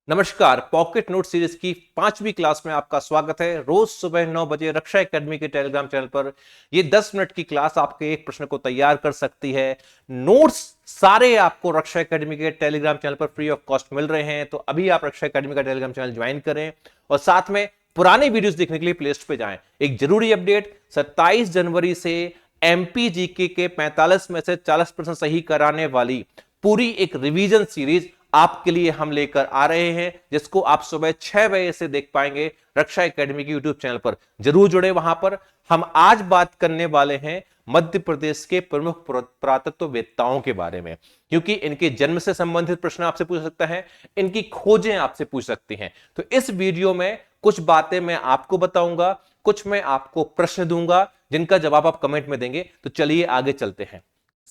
नमस्कार। Pocket note series की 5वीं क्लास में आपका स्वागत है। रोज सुबह 9 बजे रक्षा एकेडमी के टेलीग्राम चैनल पर यह 10 मिनट की क्लास आपके एक प्रश्न को तैयार कर सकती है। नोट्स सारे आपको रक्षा एकेडमी के टेलीग्राम चैनल पर फ्री ऑफ कॉस्ट मिल रहे हैं, तो अभी आप रक्षा एकेडमी का टेलीग्राम चैनल ज्वाइन करें और साथ में पुराने वीडियोस देखने के लिए प्ले स्टोर पे जाएं। एक जरूरी अपडेट, 27 जनवरी से एमपी जीके के 45 में से 40% सही कराने वाली पूरी एक रिवीजन सीरीज आपके लिए हम लेकर आ रहे हैं, जिसको आप सुबह 6 बजे से देख पाएंगे रक्षा एकेडमी के यूट्यूब चैनल पर। जरूर जुड़े वहां पर। हम आज बात करने वाले हैं मध्य प्रदेश के प्रमुख पुरातत्ववेत्ताओं के बारे में, क्योंकि इनके जन्म से संबंधित प्रश्न आपसे पूछ सकता है, इनकी खोजें आपसे पूछ सकती हैं। तो इस वीडियो में कुछ बातें मैं आपको बताऊंगा, कुछ मैं आपको प्रश्न दूंगा जिनका जवाब आप कमेंट में देंगे। तो चलिए आगे चलते हैं।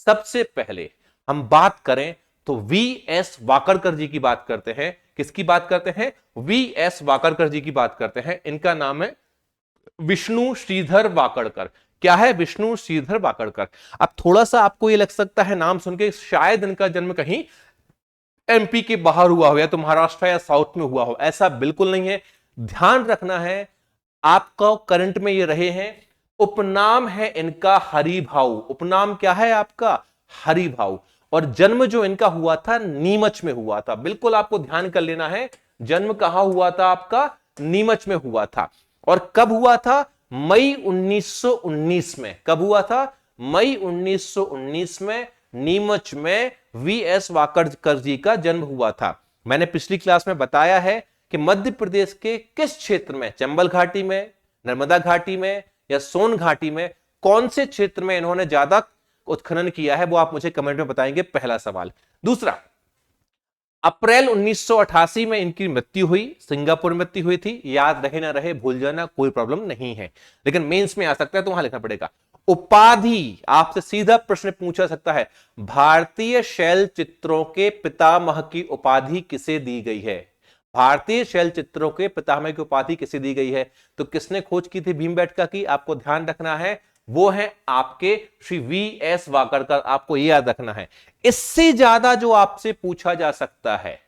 सबसे पहले हम बात करें तो वी.एस. वाकड़कर जी की बात करते हैं। किसकी बात करते हैं? वी.एस. वाकड़कर जी की बात करते हैं। इनका नाम है विष्णु श्रीधर वाकड़कर। क्या है? विष्णु श्रीधर वाकड़कर। अब थोड़ा सा आपको ये लग सकता है नाम सुन के शायद इनका जन्म कहीं एमपी के बाहर हुआ हो या तो महाराष्ट्र या साउथ में हुआ हो। ऐसा बिल्कुल नहीं है। ध्यान रखना है, आपका करंट में ये रहे हैं। उपनाम है इनका हरिभाऊ। उपनाम क्या है आपका? हरिभाऊ। और जन्म जो इनका हुआ था नीमच में हुआ था। बिल्कुल आपको ध्यान कर लेना है, जन्म कहां हुआ था आपका? नीमच में हुआ था। और कब हुआ था? मई 1919 में। कब हुआ था? मई 1919 में नीमच में वी.एस. वाकड़कर जी का जन्म हुआ था। मैंने पिछली क्लास में बताया है कि मध्य प्रदेश के किस क्षेत्र में, चंबल घाटी में, नर्मदा घाटी में या सोन घाटी में, कौन से क्षेत्र में इन्होंने ज्यादा उत्खनन किया है, वो आप मुझे कमेंट में बताएंगे। पहला सवाल। दूसरा, अप्रैल 1988 में इनकी मृत्यु हुई, सिंगापुर में मृत्यु हुई थी। याद रहे ना रहे, भूल जाना, कोई प्रॉब्लम नहीं है, लेकिन मेंस में आ सकता है तो वहां लिखना पड़ेगा। उपाधि, आपसे सीधा प्रश्न पूछा सकता है, भारतीय शैल चित्रों के पितामह की उपाधि किसे दी गई है? भारतीय शैल चित्रों के पितामह की उपाधि किसे दी गई है? तो किसने खोज की थी भीमबेटका की? आपको ध्यान रखना है, वो है आपके श्री वी.एस. वाकड़कर। आपको यह याद रखना है। इससे ज्यादा जो आपसे पूछा जा सकता है,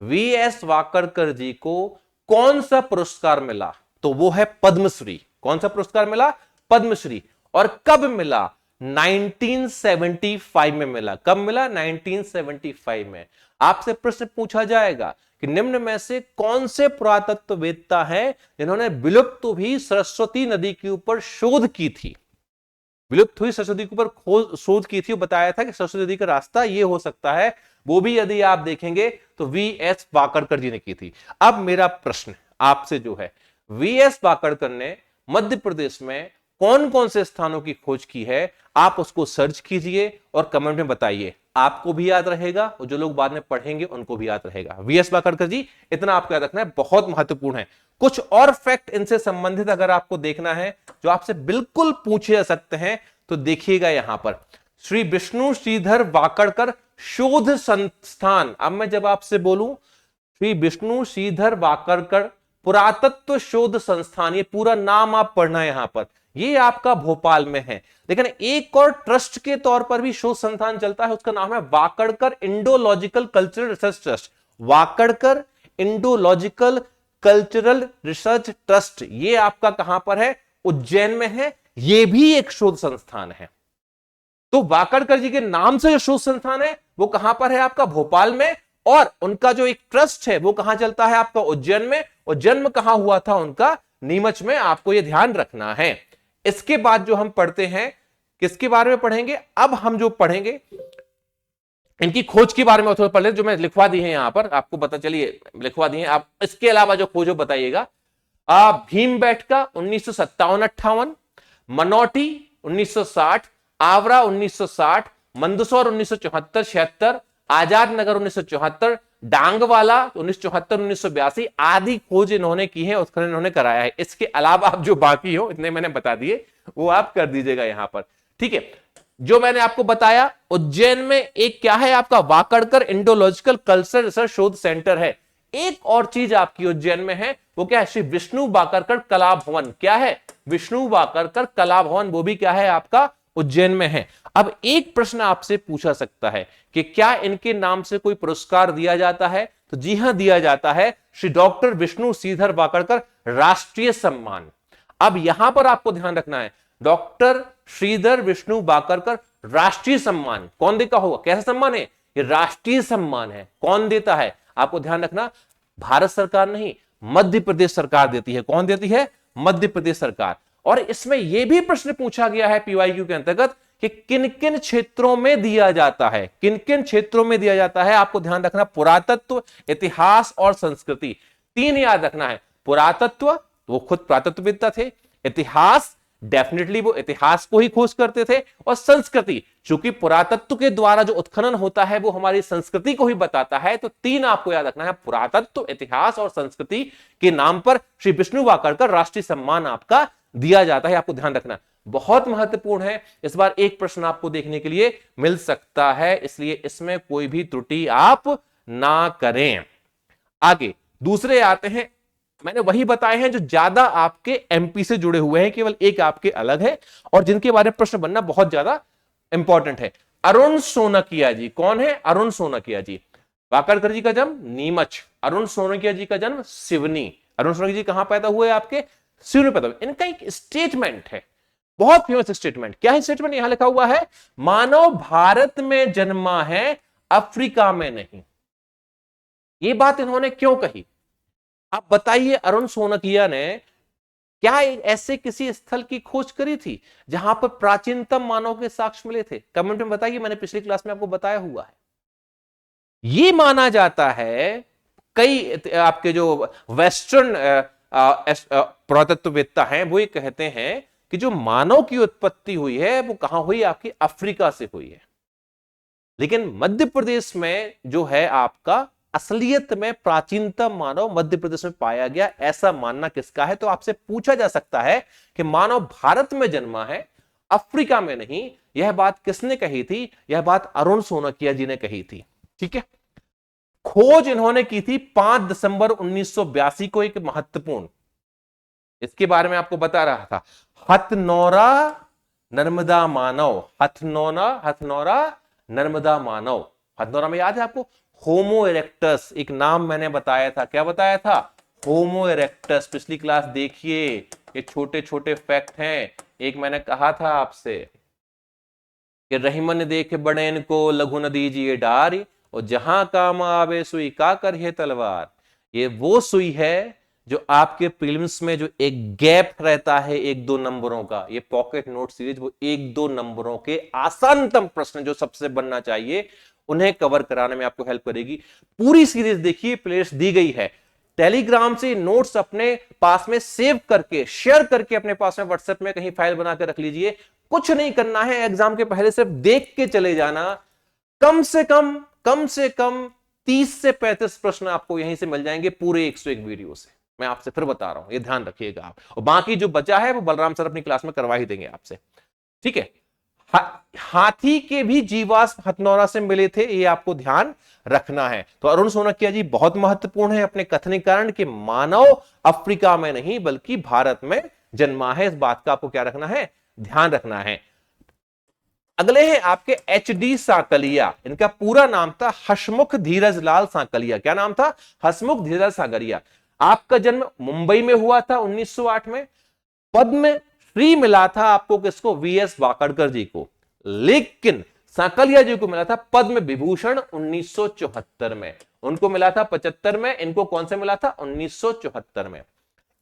वी.एस. वाकड़कर जी को कौन सा पुरस्कार मिला? तो वो है पद्मश्री। कौन सा पुरस्कार मिला? पद्मश्री। और कब मिला? 1975 में मिला। कब मिला? 1975 में। आपसे प्रश्न पूछा जाएगा कि निम्न में से कौन से पुरातत्ववेत्ता हैं जिन्होंने विलुप्त हुई सरस्वती नदी के ऊपर शोध की थी? विलुप्त हुई सरस्वती के ऊपर शोध की थी। बताया था कि सरस्वती नदी का रास्ता ये हो सकता है, वो भी यदि आप देखेंगे तो वी.एस. वाकड़कर जी ने की थी। अब मेरा प्रश्न आपसे जो है, वी.एस. वाकड़कर ने मध्य प्रदेश में कौन कौन से स्थानों की खोज की है? आप उसको सर्च कीजिए और कमेंट में बताइए। आपको भी याद रहेगा और जो लोग बाद में पढ़ेंगे उनको भी याद रहेगा। वी.एस. वाकड़कर जी, इतना आपको याद रखना है, बहुत महत्वपूर्ण है। कुछ और फैक्ट इनसे संबंधित अगर आपको देखना है जो आपसे बिल्कुल पूछे जा सकते हैं, तो देखिएगा यहां पर श्री विष्णु श्रीधर वाकड़कर शोध संस्थान। अब मैं जब आपसे बोलूं श्री विष्णु श्रीधर वाकड़कर पुरातत्व शोध संस्थान, ये पूरा नाम आप पढ़ना यहां पर, ये आपका भोपाल में है। लेकिन एक और ट्रस्ट के तौर पर भी शोध संस्थान चलता है, उसका नाम है Wakadkar Indological cultural research trust. Wakadkar Indological cultural research trust, ये आपका कहां पर है? उज्जैन में है। ये भी एक शोध संस्थान है। तो वाकड़कर जी के नाम से जो शोध संस्थान है वो कहां पर है? आपका भोपाल में। और उनका जो एक ट्रस्ट है वो कहां चलता है? आपका उज्जैन में। और जन्म कहां हुआ था उनका? नीमच में। आपको यह ध्यान रखना है। इसके बाद जो हम पढ़ते हैं, किसके बारे में पढ़ेंगे? अब हम जो पढ़ेंगे इनकी खोज के बारे में थोड़ा पढ़ लें, जो मैं लिखवा दी है यहां पर, आपको पता चलिए लिखवा दी है। आप इसके अलावा जो खोजो बताइएगा। भीमबेटका 1957-58, मनोटी 1960, आवरा 1960, मंदसौर 1974-76, आजाद नगर 1974, डांगवाला 1974-1982 आदि खोज इन्होंने की है, उत्खनन इन्होंने कराया है। इसके अलावा आप जो बाकी हो, इतने मैंने बता दिए, वो आप कर दीजिएगा यहां पर। ठीक है। जो मैंने आपको बताया, उज्जैन में एक क्या है आपका? वाकड़कर इंडोलॉजिकल कल्चरल रिसर्च शोध सेंटर है। एक और चीज आपकी उज्जैन में है, वो क्या है? श्री विष्णु वाकड़कर कला भवन। क्या है? विष्णु वाकड़कर कला भवन, वो भी क्या है आपका? उज्जैन में है। अब एक प्रश्न आपसे पूछा सकता है कि क्या इनके नाम से कोई पुरस्कार दिया जाता है? तो जी हां, दिया जाता है श्री डॉक्टर विष्णु श्रीधर वाकड़कर राष्ट्रीय सम्मान। अब यहां पर आपको ध्यान रखना है, डॉक्टर श्रीधर विष्णु वाकड़कर राष्ट्रीय सम्मान कौन देता होगा, कैसा सम्मान है, ये राष्ट्रीय सम्मान है। कौन देता है, आपको ध्यान रखना, भारत सरकार नहीं, मध्य प्रदेश सरकार देती है। कौन देती है, मध्य प्रदेश सरकार। और इसमें यह भी प्रश्न पूछा गया है पीवाईक्यू के अंतर्गत कि किन किन क्षेत्रों में दिया जाता है, किन किन क्षेत्रों में दिया जाता है। आपको ध्यान रखना, पुरातत्व, इतिहास और संस्कृति, तीन याद रखना है। पुरातत्व, वो खुद पुरातत्वविद्ता थे, इतिहास डेफिनेटली वो इतिहास को ही खोज करते थे, और संस्कृति, चूंकि पुरातत्व के द्वारा जो उत्खनन होता है वो हमारी संस्कृति को ही बताता है। तो तीन आपको याद रखना है, पुरातत्व, इतिहास और संस्कृति के नाम पर श्री विष्णु वाकड़कर राष्ट्रीय सम्मान आपका दिया जाता है। आपको ध्यान रखना, बहुत महत्वपूर्ण है। इस बार एक प्रश्न आपको देखने के लिए मिल सकता है, इसलिए इसमें कोई भी त्रुटि आप ना करें। आगे दूसरे आते हैं, मैंने वही बताए हैं जो ज्यादा आपके एमपी से जुड़े हुए हैं, केवल एक आपके अलग है और जिनके बारे में प्रश्न बनना बहुत ज्यादा इंपॉर्टेंट है। अरुण सोनकिया जी, कौन है, अरुण सोनकिया जी। वाकड़कर जी का जन्म नीमच, अरुण सोनकिया जी का जन्म सिवनी। अरुण सोनकिया जी कहां पैदा हुए, आपके सिवनी पैदा हुए। इनका एक स्टेटमेंट है, बहुत फेमस स्टेटमेंट। क्या है स्टेटमेंट, यहां लिखा हुआ है, मानव भारत में जन्मा है, अफ्रीका में नहीं। ये बात इन्होंने क्यों कही, आप बताइए। अरुण सोनकिया ने क्या ऐसे किसी स्थल की खोज करी थी जहां पर प्राचीनतम मानव के साक्ष्य मिले थे, कमेंट में बताइए। मैंने पिछली क्लास में आपको बताया हुआ है। यह माना जाता है, कई आपके जो वेस्टर्न पुरातत्ववेत्ता हैं वो ये कहते हैं कि जो मानव की उत्पत्ति हुई है वो कहां हुई, आपकी अफ्रीका से हुई है। लेकिन मध्य प्रदेश में जो है आपका असलियत में प्राचीनतम मानव मध्य प्रदेश में पाया गया, ऐसा मानना किसका है। तो आपसे पूछा जा सकता है कि मानव भारत में जन्मा है, अफ्रीका में नहीं। यह बात किसने कही थी, यह बात अरुण सोनकिया जी ने कही थी। ठीक है, खोज इन्होंने की थी 5 दिसंबर 1982 को, एक महत्वपूर्ण, इसके बारे में आपको बता रहा था, हथनौरा नर्मदा मानव, हथनौरा नर्मदा मानव। हथनौरा में याद है आपको, होमो इरेक्टस, एक नाम मैंने बताया था, क्या बताया था, होमो इरेक्टस। पिछली क्लास देखिए, ये छोटे छोटे फैक्ट हैं। एक मैंने कहा था आपसे कि रहीमन देख बड़ेन को लघु न दीजिए डारी, और जहां काम आवे सुई का कर तलवार। ये वो सुई है जो आपके प्रीलिम्स में जो एक गैप रहता है 1-2 नंबरों का, ये पॉकेट नोट सीरीज वो 1-2 नंबरों के आसानतम प्रश्न जो सबसे बनना चाहिए उन्हें कवर कराने में आपको हेल्प करेगी। पूरी सीरीज देखिए, प्लेलिस्ट दी गई है। टेलीग्राम से नोट्स अपने पास में सेव करके, शेयर करके अपने पास में व्हाट्सएप में कहीं फाइल बना के रख लीजिए। कुछ नहीं करना है, एग्जाम के पहले सिर्फ देख के चले जाना। कम से कम 30 से 35 प्रश्न आपको यहीं से मिल जाएंगे पूरे 101 वीडियो से। मैं आपसे फिर बता रहा हूं, ये ध्यान रखिएगा आप। और बाकी जो बचा है वो बलराम सर अपनी क्लास में करवा ही देंगे आपसे। ठीक है, हाथी के भी जीवाश्म हथनौरा से मिले थे, ये आपको ध्यान रखना है। तो अरुण सोनकिया जी बहुत महत्वपूर्ण है अपने कथनीकरण कि मानव अफ्रीका में नहीं बल्कि भारत में जन्मा है। इस बात का आपको क्या रखना है, ध्यान रखना है। अगले हैं आपके HD सांकलिया। इनका पूरा नाम था हसमुख धीरज लाल सांकलिया। क्या नाम था, हसमुख धीरज सांकलिया। आपका जन्म मुंबई में हुआ था 1908 में। पद्म श्री मिला था आपको किसको, VS वाकड़कर जी को। लेकिन सांकलिया जी को मिला था पद्म विभूषण 1974 में। उनको मिला था 75 में, इनको कौन से मिला था, 1974 में।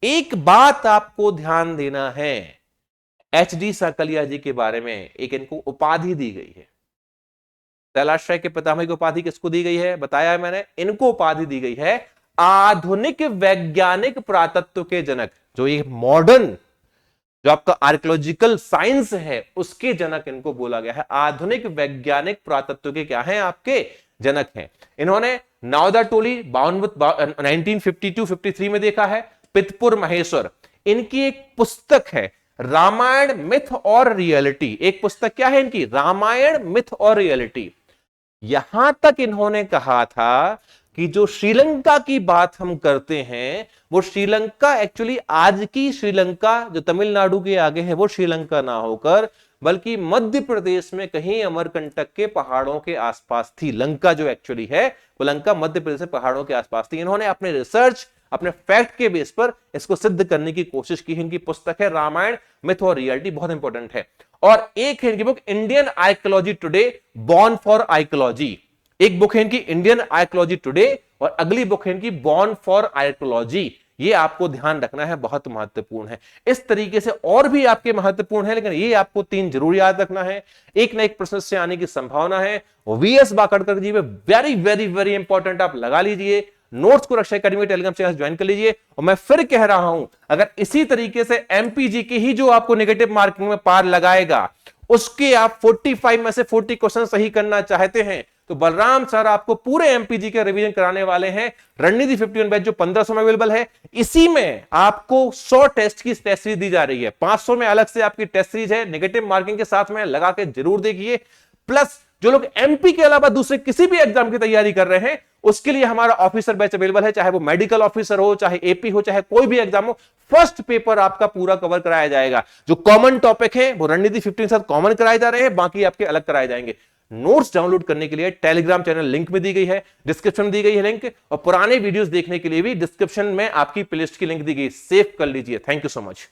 एक बात आपको ध्यान देना है, HD सांकलिया जी के बारे में एक इनको उपाधि दी गई है। कैलाशय के पितामह की उपाधि किसको दी गई है, बताया है मैंने। इनको उपाधि दी गई है आधुनिक वैज्ञानिक पुरातत्व के जनक। जो ये मॉडर्न जो आपका आर्कियोलॉजिकल साइंस है उसके जनक इनको बोला गया है। आधुनिक वैज्ञानिक पुरातत्व के क्या हैं, आपके जनक हैं। इन्होंने नावदा टोली 1952-53 में देखा है। पितपुर महेश्वर, इनकी एक पुस्तक है रामायण मिथ और रियलिटी। एक पुस्तक क्या है इनकी, रामायण मिथ और रियलिटी। यहां तक इन्होंने कहा था कि जो श्रीलंका की बात हम करते हैं वो श्रीलंका एक्चुअली आज की श्रीलंका जो तमिलनाडु के आगे है वो श्रीलंका ना होकर बल्कि मध्य प्रदेश में कहीं अमरकंटक के पहाड़ों के आसपास थी। लंका जो एक्चुअली है वो लंका मध्य प्रदेश के पहाड़ों के आसपास थी। इन्होंने अपने रिसर्च अपने फैक्ट के बेस पर इसको सिद्ध करने की कोशिश की है। इनकी पुस्तक है रामायण मिथ और रियलिटी, बहुत इंपॉर्टेंट है। और एक है इनकी book Indian archaeology today born for archaeology. एक बुक है इनकी इंडियन आर्कियोलॉजी टुडे और अगली बुक है इनकी बॉर्न फॉर आर्कियोलॉजी। ये आपको ध्यान रखना है, बहुत महत्वपूर्ण है। इस तरीके से और भी आपके महत्वपूर्ण है, लेकिन ये आपको 3 जरूर याद रखना है। एक ना एक प्रश्न से आने की संभावना है। वीएस वाकड़कर जी में वेरी वेरी वेरी इंपॉर्टेंट, आप लगा लीजिए। नोट्स को रक्षा एकेडमी टेलीग्राम चैनल ज्वाइन कर लीजिए। और मैं फिर कह रहा हूं, अगर इसी तरीके से एमपीजी के ही जो आपको नेगेटिव मार्किंग में पार लगाएगा उसके आप 45 में से 40 क्वेश्चन सही करना चाहते हैं तो बलराम सर आपको पूरे एमपीजी के रिवीजन कराने वाले हैं। रणनीति 51 बैच जो 1500 में अवेलेबल है, इसी में आपको 100 टेस्ट की टेस्ट सीरीज दी जा रही है। 500 में अलग से आपकी टेस्ट सीरीज है, नेगेटिव मार्किंग के साथ में लगा के जरूर देखिए। प्लस जो लोग एमपी के अलावा दूसरे किसी भी एग्जाम की तैयारी कर रहे हैं उसके लिए हमारा ऑफिसर बैच अवेलेबल है, चाहे वो मेडिकल ऑफिसर हो, चाहे एपी हो, चाहे कोई भी एग्जाम हो। फर्स्ट पेपर आपका पूरा कवर कराया जाएगा। जो कॉमन टॉपिक है वो रणनीति 15 के साथ कॉमन कराए जा रहे हैं, बाकी आपके अलग कराए जाएंगे। नोट्स डाउनलोड करने के लिए टेलीग्राम चैनल लिंक में दी गई है, डिस्क्रिप्शन में दी गई है लिंक, और पुराने वीडियोस देखने के लिए भी डिस्क्रिप्शन में आपकी प्लेलिस्ट की लिंक दी गई, सेव कर लीजिए। Thank you so much.